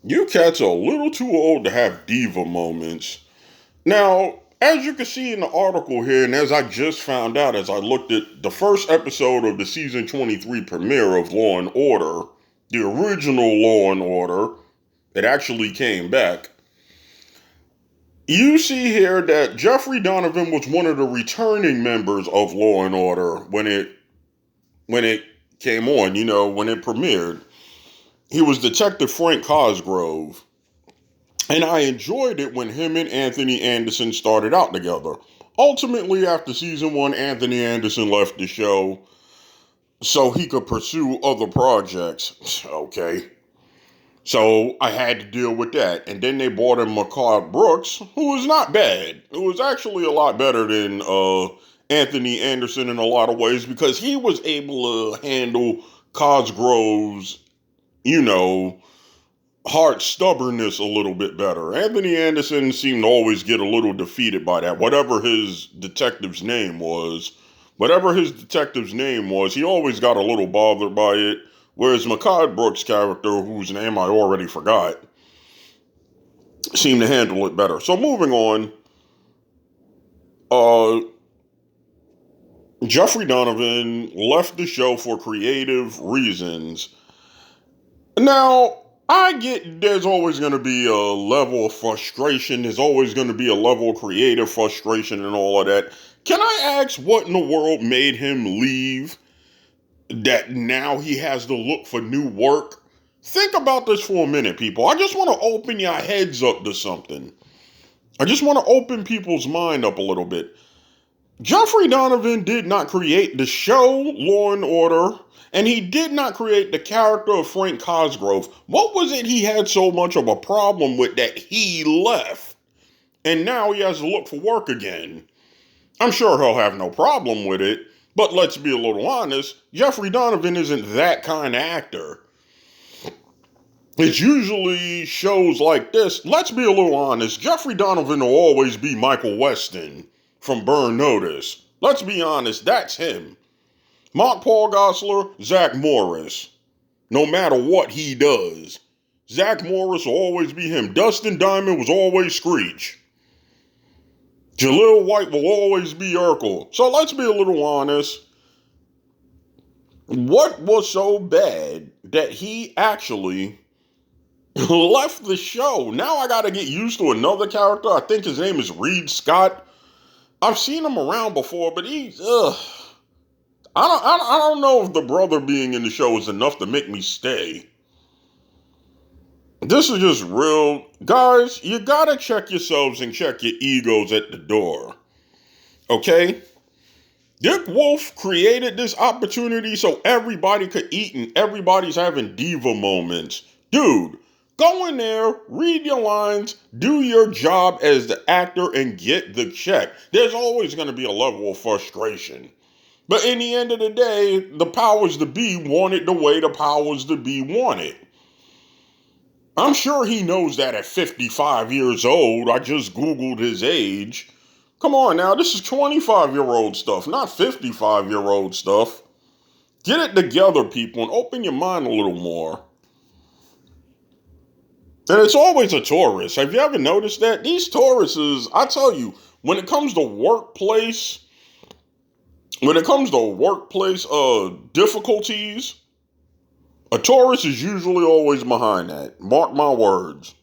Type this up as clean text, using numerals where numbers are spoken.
You cats are a little too old to have diva moments. Now, as you can see in the article here, and as I just found out as I looked at the first episode of the season 23 premiere of Law and Order, the original Law and Order, it actually came back. You see here that Jeffrey Donovan was one of the returning members of Law and Order when it came on, when it premiered. He was Detective Frank Cosgrove. And I enjoyed it when him and Anthony Anderson started out together. Ultimately, after season one, Anthony Anderson left the show so he could pursue other projects. Okay. So I had to deal with that. And then they brought in McCall Brooks, who was not bad. It was actually a lot better than Anthony Anderson in a lot of ways because he was able to handle Cosgrove's, hard stubbornness a little bit better. Anthony Anderson seemed to always get a little defeated by that. Whatever his detective's name was, he always got a little bothered by it. Whereas Mehcad Brooks' character, whose name I already forgot, seemed to handle it better. So moving on, Jeffrey Donovan left the show for creative reasons. Now, I get there's always going to be a level of frustration. There's always going to be a level of creative frustration and all of that. Can I ask what in the world made him leave? That now he has to look for new work? Think about this for a minute, people. I just want to open your heads up to something. I just want to open people's mind up a little bit. Jeffrey Donovan did not create the show Law and Order, and he did not create the character of Frank Cosgrove. What was it he had so much of a problem with that he left? And now he has to look for work again. I'm sure he'll have no problem with it, but let's be a little honest, Jeffrey Donovan isn't that kind of actor. It's usually shows like this. Let's be a little honest, Jeffrey Donovan will always be Michael Weston from Burn Notice. Let's be honest, that's him. Mark Paul Gosselaar, Zach Morris. No matter what he does, Zach Morris will always be him. Dustin Diamond was always Screech. Jaleel White will always be Urkel. So let's be a little honest. What was so bad that he actually left the show? Now I gotta get used to another character. I think his name is Reed Scott. I've seen him around before, but he's, I don't know if the brother being in the show is enough to make me stay. This is just real. Guys, you gotta check yourselves and check your egos at the door. Okay? Dick Wolf created this opportunity so everybody could eat and everybody's having diva moments. Dude, go in there, read your lines, do your job as the actor, and get the check. There's always going to be a level of frustration. But in the end of the day, the powers to be want it the way the powers to be want it. I'm sure he knows that at 55 years old. I just Googled his age. Come on now, this is 25-year-old stuff, not 55-year-old stuff. Get it together, people, and open your mind a little more. And it's always a tourist. Have you ever noticed that? These tourists, I tell you, when it comes to workplace difficulties, a tourist is usually always behind that. Mark my words.